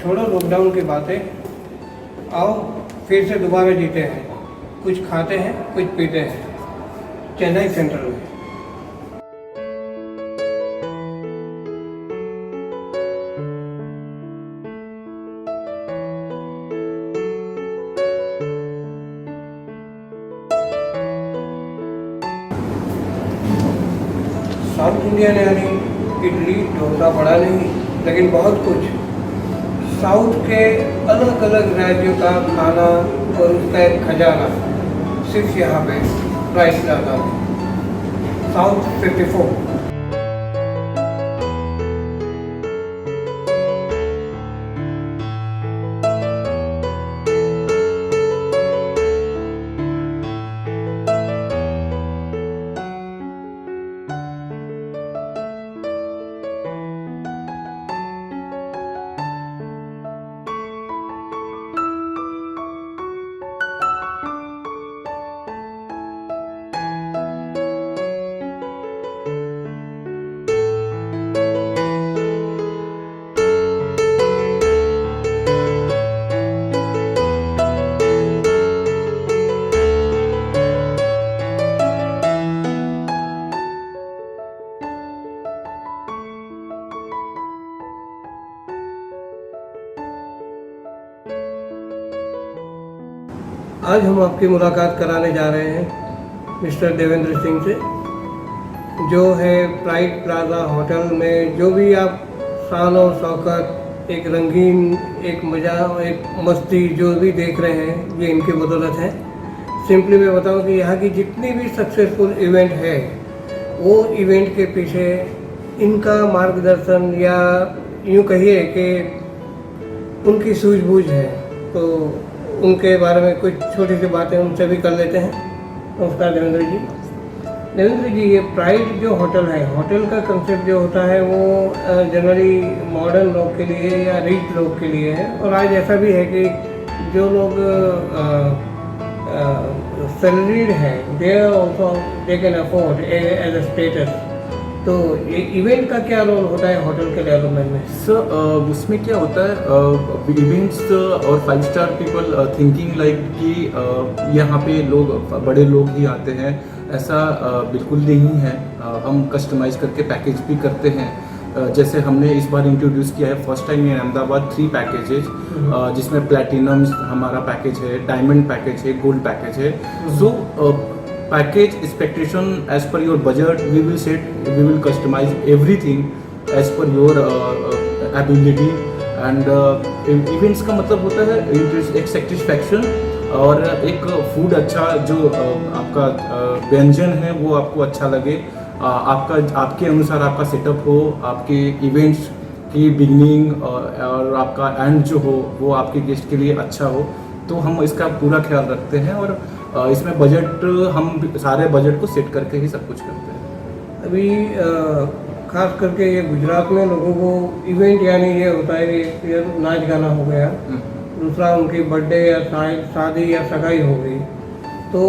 छोड़ो लॉकडाउन की बातें, आओ फिर से दोबारा जीते हैं, कुछ खाते हैं कुछ पीते हैं। चेन्नई सेंट्रल में साउथ इंडियन यानी इडली डोसा बड़ा नहीं, लेकिन बहुत कुछ साउथ के अलग अलग राज्यों का खाना और उसका एक खजाना सिर्फ यहाँ पे प्राइस ज़्यादा साउथ 54। आज हम आपकी मुलाकात कराने जा रहे हैं मिस्टर देवेंद्र सिंह से, जो है प्राइड प्लाजा होटल में जो भी आप शान और शौकत, एक रंगीन, एक मज़ा, एक मस्ती जो भी देख रहे हैं ये इनकी बदौलत है। सिंपली मैं बताऊं कि यहाँ की जितनी भी सक्सेसफुल इवेंट है वो इवेंट के पीछे इनका मार्गदर्शन या यूँ कहिए कि उनकी सूझबूझ है। तो उनके बारे में कुछ छोटी सी बातें उनसे भी कर लेते हैं। नमस्कार देवेंद्र जी। देवेंद्र जी, ये प्राइड जो होटल है, होटल का कंसेप्ट जो होता है वो जनरली मॉडर्न लोग के लिए या रिच लोग के लिए है, और आज ऐसा भी है कि जो लोग सैलरीड हैं they also they can afford as a status. तो ये इवेंट का क्या रोल होता है होटल के डेवलपमेंट में? सर उसमें क्या होता है, इवेंट्स और 5 स्टार पीपल थिंकिंग लाइक कि यहाँ पे लोग बड़े लोग ही आते हैं, ऐसा बिल्कुल नहीं है। हम कस्टमाइज करके पैकेज भी करते हैं। जैसे हमने इस बार इंट्रोड्यूस किया है first time in Ahmedabad 3 packages, जिसमें प्लेटिनम हमारा पैकेज है, डायमंड पैकेज है, गोल्ड पैकेज है। सो package expectation as per your budget, we will set, we will customize everything as per your ability and events का मतलब होता है एक satisfaction और एक फूड अच्छा, जो आपका व्यंजन है वो आपको अच्छा लगे, आपके अनुसार आपका सेटअप हो, आपके इवेंट्स की बिगनिंग और आपका एंड जो हो वो आपके गेस्ट के लिए अच्छा हो। तो हम इसका पूरा ख्याल रखते हैं और इसमें बजट, हम सारे बजट को सेट करके ही सब कुछ करते हैं। अभी खास करके ये गुजरात में लोगों को इवेंट यानी ये होता है कि ये नाच गाना हो गया, दूसरा उनकी बर्थडे या शादी या सगाई हो गई, तो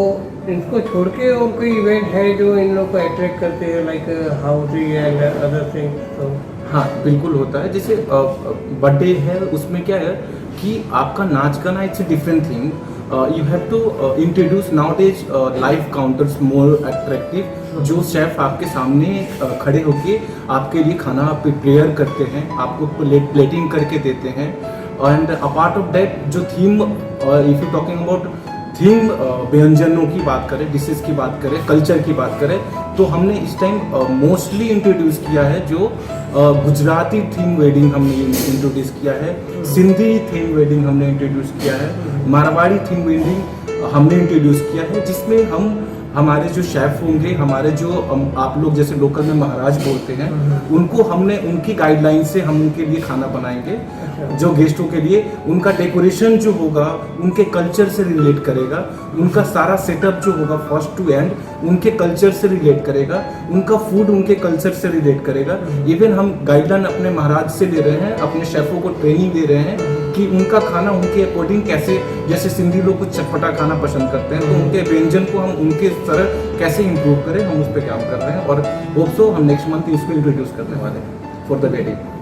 इनको छोड़ के और कोई इवेंट है जो इन लोग को अट्रैक्ट करते हैं लाइक हाउसी एंड अदर थिंग्स? तो हाँ बिल्कुल होता है। जैसे बर्थडे है, उसमें क्या है कि आपका नाच गाना it's a different thing. You have to introduce nowadays live counters more attractive, जो शेफ आपके सामने खड़े होके आपके लिए खाना प्रिपेयर करते हैं, आपको प्लेटिंग करके देते हैं। एंड अपार्ट ऑफ दैट जो theme, if you talking about theme, व्यंजनों की बात करें, डिशेस की बात करें, कल्चर की बात करें, तो हमने इस टाइम मोस्टली इंट्रोड्यूस किया है जो गुजराती थीम वेडिंग हमने इंट्रोड्यूस किया है, सिंधी थीम वेडिंग हमने इंट्रोड्यूस किया है, मारवाड़ी थीम वेडिंग हमने इंट्रोड्यूस किया है, जिसमें हम हमारे जो शेफ होंगे, हमारे जो आप लोग जैसे लोकल में महाराज बोलते हैं, उनको हमने उनकी गाइडलाइन से हम उनके लिए खाना बनाएंगे। जो गेस्टों के लिए उनका डेकोरेशन जो होगा उनके कल्चर से रिलेट करेगा, उनका सारा सेटअप जो होगा फर्स्ट टू एंड उनके कल्चर से रिलेट करेगा, उनका फूड उनके कल्चर से रिलेट करेगा। इवन हम गाइडलाइन अपने महाराज से ले रहे हैं, अपने शेफों को ट्रेनिंग दे रहे हैं कि उनका खाना उनके अकॉर्डिंग कैसे, जैसे सिंधी लोग कुछ चटपटा खाना पसंद करते हैं, तो उनके व्यंजन को हम उनके तरह कैसे इम्प्रूव करें, हम उस पर काम कर रहे हैं। और होप सो हम नेक्स्ट मंथ इसको इंट्रोड्यूस करने वाले हैं फॉर द वेडिंग।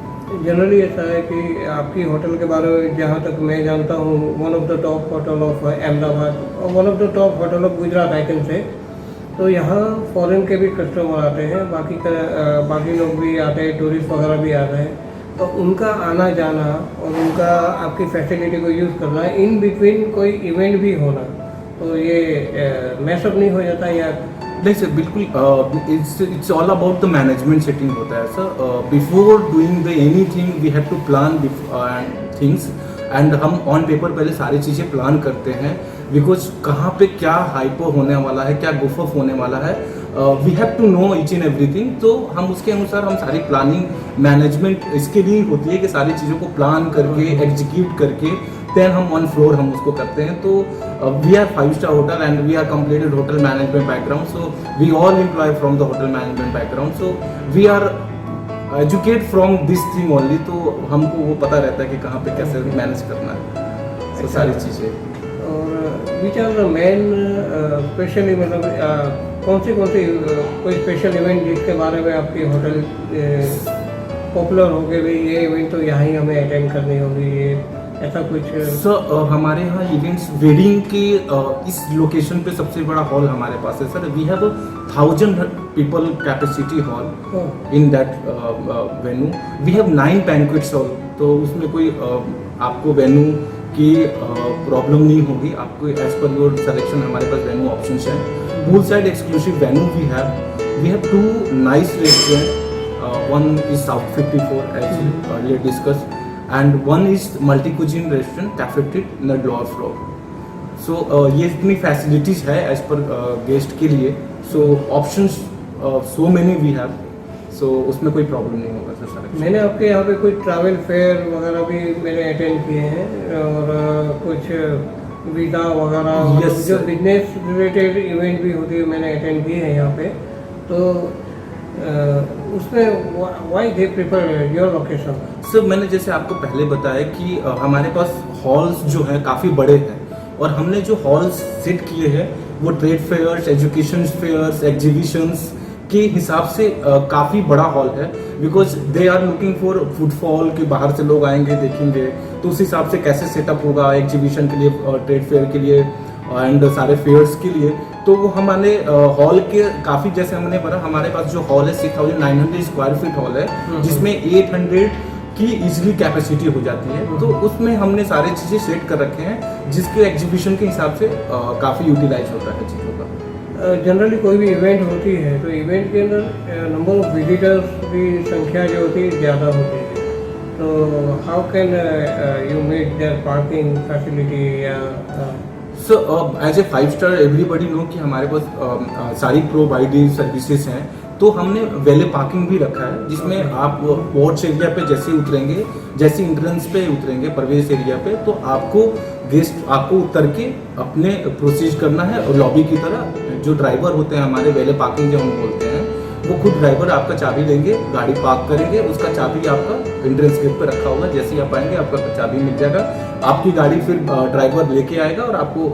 जनरली ऐसा है कि आपकी होटल के बारे में जहाँ तक मैं जानता हूँ, one of the top hotel of Ahmedabad और one of the top hotel of Gujarat I can say. तो यहाँ फॉरेन के भी कस्टमर आते हैं, बाकी लोग भी आते हैं, टूरिस्ट वगैरह भी आते हैं। तो उनका आना जाना और उनका आपकी फैसिलिटी को यूज़ करना, इन बिटवीन कोई इवेंट भी होना, तो ये मैसअप नहीं हो जाता या? नहीं सर, बिल्कुल it's all about the management setting होता है sir. Before doing the anything we have to plan things and हम ऑन पेपर पहले सारी चीज़ें प्लान करते हैं, बिकॉज कहाँ पे क्या हाइपो होने वाला है, क्या गुफअप होने वाला है, we have to know each and everything. तो हम उसके अनुसार हम सारी प्लानिंग मैनेजमेंट इसके लिए होती है कि सारी चीज़ों को प्लान करके एग्जीक्यूट करके देन हम ऑन फ्लोर हम उसको करते हैं। तो we are 5-star hotel and we are completed hotel management background, so we all employ from the hotel management background, so we are educate from this thing only. तो हमको वो पता रहता है कि कहाँ पे कैसे मैनेज करना है, so सारी चीज़ें। और which are the main specially, मतलब कौन सी कोई स्पेशल इवेंट जिसके बारे में आपकी होटल पॉपुलर हो गए, भाई ये इवेंट तो यहाँ ही हमें अटेंड करनी होगी, ये ऐसा कुछ? सर हमारे यहाँ इवेंट्स वेडिंग के इस लोकेशन पे सबसे बड़ा हॉल हमारे पास है sir. We have 1000 people capacity hall in that venue. We have 9 banquets hall, तो उसमें कोई आपको वेन्यू की प्रॉब्लम नहीं होगी। आपको एज पर योर सिलेक्शन हमारे पास वेन्यू ऑप्शंस हैं। Pool side exclusive venue we have 2 nice restaurant, one is South 54 as earlier discussed, and one is multi cuisine restaurant Cafe Tit in the lower floor. So ये इतनी facilities है as per guest के लिए, so options so many we have, so उसमें कोई problem नहीं होगा sir सारा। मैंने आपके यहाँ पे कोई ट्रैवल फेयर वगैरह भी मैंने अटेंड किए हैं और कुछ वीज़ा वगैरह, Yes, जो sir. बिजनेस रिलेटेड इवेंट भी होती है मैंने अटेंड किए हैं यहाँ पे। तो उसमें why they prefer your location? Sir मैंने जैसे आपको पहले बताया कि हमारे पास हॉल्स जो हैं काफ़ी बड़े हैं, और हमने जो हॉल्स सेट किए हैं वो trade fairs, education fairs, exhibitions के हिसाब से काफ़ी बड़ा हॉल है, because they are looking for footfall कि बाहर से लोग आएंगे देखेंगे, तो उस हिसाब से कैसे सेटअप होगा एग्जीबिशन के लिए, ट्रेड फेयर के लिए एंड सारे फेयर्स के लिए। तो वो हमारे हॉल के काफ़ी, जैसे हमने बोला हमारे पास जो हॉल है 6900 स्क्वायर फीट हॉल है, जिसमें 800 की इजीली कैपेसिटी हो जाती है। तो उसमें हमने सारी चीज़ें सेट कर रखे हैं जिसके एग्जीबिशन के हिसाब से काफ़ी यूटिलाइज होता है चीज़ों का। जनरली कोई भी इवेंट होती है तो इवेंट के अंदर नंबर ऑफ विजिटर्स की संख्या जो होती है ज़्यादा होती है, तो how can you make their parking facility या? So as a 5-star everybody know कि हमारे पास सारी प्रोवाइडेड सर्विसेज हैं, तो हमने वैले पार्किंग भी रखा है, जिसमें आप पोर्च एरिया पे जैसे उतरेंगे, जैसे इंट्रेंस पे उतरेंगे प्रवेश एरिया पे, तो आपको उतर के अपने प्रोसीड करना है, और लॉबी की तरह जो ड्राइवर होते हैं हमारे वैले पार्किंग जो हम बोलते हैं, वो खुद ड्राइवर आपका चाबी लेंगे, गाड़ी पार्क करेंगे, उसका चाबी आपका एंट्रेंस गेट पे रखा होगा, जैसे ही आप आएंगे आपका चाबी मिल जाएगा, आपकी गाड़ी फिर ड्राइवर लेके आएगा और आपको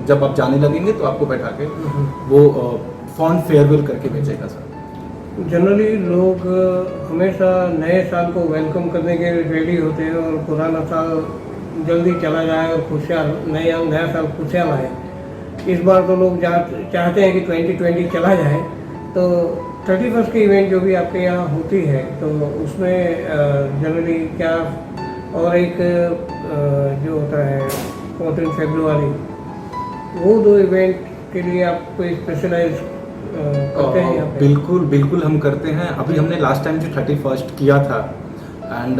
जब आप जाने लगेंगे तो आपको बैठा के वो फॉन्ट फेयरवेल करके भेजेगा सर। जनरली लोग हमेशा नए साल को वेलकम करने के रेडी होते हैं और पुराना साल जल्दी चला जाए और खुशहाल नया साल खुशहाल आए। इस बार तो लोग चाहते हैं कि 2020 चला जाए, तो 31st की इवेंट जो भी आपके यहाँ होती है तो उसमें जनरली क्या, और एक जो होता है 14 फरवरी, वो 2 इवेंट के लिए आप कोई स्पेशलाइज करते हैं यहाँ पे? बिल्कुल हम करते हैं। अभी हमने लास्ट टाइम जो 31st किया था, एंड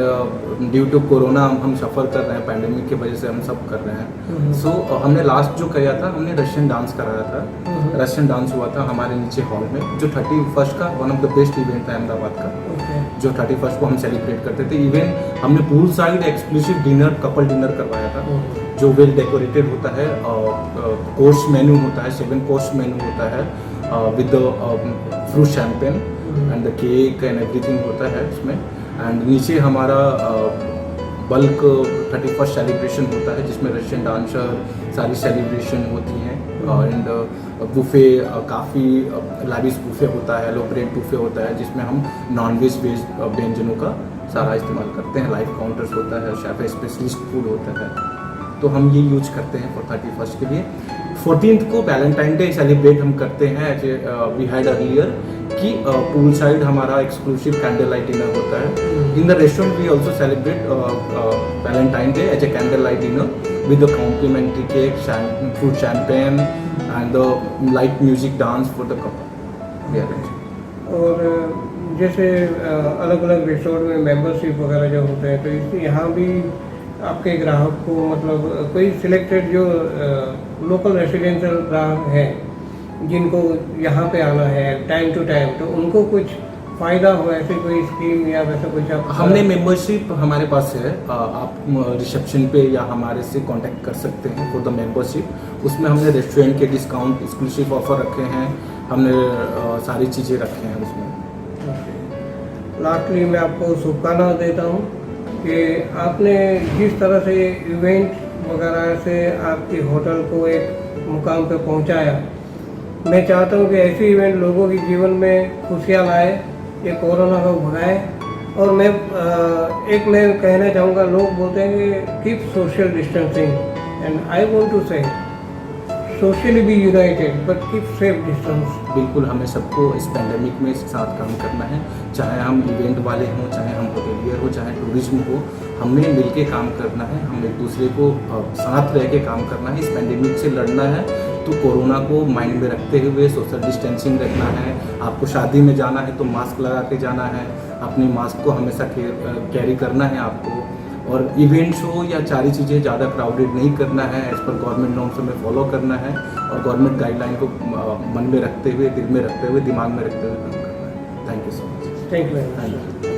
ड्यू टू कोरोना हम सफ़र कर रहे हैं, पैंडेमिक की वजह से हम सब कर रहे हैं। सो हमने लास्ट जो किया था, हमने रशियन डांस कराया था। रशियन डांस हुआ था हमारे नीचे हॉल में, जो 31st का one of the best event था अहमदाबाद का, जो 31st को हम सेलिब्रेट करते थे। इवन हमने pool side exclusive dinner, couple dinner करवाया था, जो वेल डेकोरेटेड होता है, कोर्स मेन्यू होता है, 7 कोर्स मेन्यू होता है with fruit champagne and the cake and everything होता है उसमें। एंड नीचे हमारा बल्क 31st सेलिब्रेशन होता है, जिसमें रशियन डांसर सारी सेलिब्रेशन होती हैं, एंड बुफे काफ़ी लाविश बुफे होता है, एलोबरेट बुफे होता है, जिसमें हम नॉन वेज वेज व्यंजनों का सारा इस्तेमाल करते हैं। लाइव काउंटर्स होता है, शेफ स्पेशलिस्ट फूड होता है, तो हम ये यूज करते हैं फॉर 31st के लिए। 14th को वैलेंटाइन डे सेलिब्रेट हम करते हैं एज वी हैड अर्लियर कि पूल साइड हमारा एक्सक्लूसिव कैंडल लाइट डिनर होता है। In the restaurant we also celebrate Valentine day as a candle light dinner with the complimentary cake, fruit champagne and the light music dance for the couple we arrange. और जैसे अलग अलग resort में membership वगैरह जो होते हैं, तो इस यहाँ भी आपके ग्राहक को मतलब कोई सिलेक्टेड जो लोकल रेसिडेंशियल ग्राहक हैं जिनको यहाँ पे आना है टाइम टू टाइम, तो उनको कुछ फ़ायदा हो, ऐसे कोई स्कीम या वैसा कुछ आप? हमने मेंबरशिप हमारे पास है, आप रिसेप्शन पे या हमारे से कांटेक्ट कर सकते हैं फॉर द मेंबरशिप। उसमें हमने रेस्टोरेंट के डिस्काउंट, एक्सक्लूसिव ऑफर रखे हैं, हमने सारी चीज़ें रखे हैं उसमें। लास्टली मैं आपको शुभकामनाएं देता हूँ कि आपने जिस तरह से इवेंट वगैरह से आपकी होटल को एक मुकाम पे पहुँचाया, मैं चाहता हूँ कि ऐसे इवेंट लोगों के जीवन में खुशियाँ लाए, ये कोरोना को भगाए। और मैं कहना चाहूँगा, लोग बोलते हैं कि keep social distancing, and I want to say socially be united but keep safe distance. बिल्कुल, हमें सबको इस पैंडेमिक में साथ काम करना है, चाहे हम इवेंट वाले हों, चाहे हम होटेलियर हो, चाहे टूरिज्म हो, हमें मिलके काम करना है, हम एक दूसरे को साथ रह के काम करना है। इस पैंडेमिक से लड़ना है तो कोरोना को माइंड में रखते हुए सोशल डिस्टेंसिंग रखना है। आपको शादी में जाना है तो मास्क लगा के जाना है, अपने मास्क को हमेशा कैरी करना है आपको। और इवेंट्स हो या सारी चीज़ें ज़्यादा क्राउडेड नहीं करना है, एज पर गवर्नमेंट नॉर्म्स हमें फॉलो करना है और गवर्नमेंट गाइडलाइन को मन में रखते हुए, दिल में रखते हुए, दिमाग में रखते हुए काम करना है। Thank you so much. Thank you very much.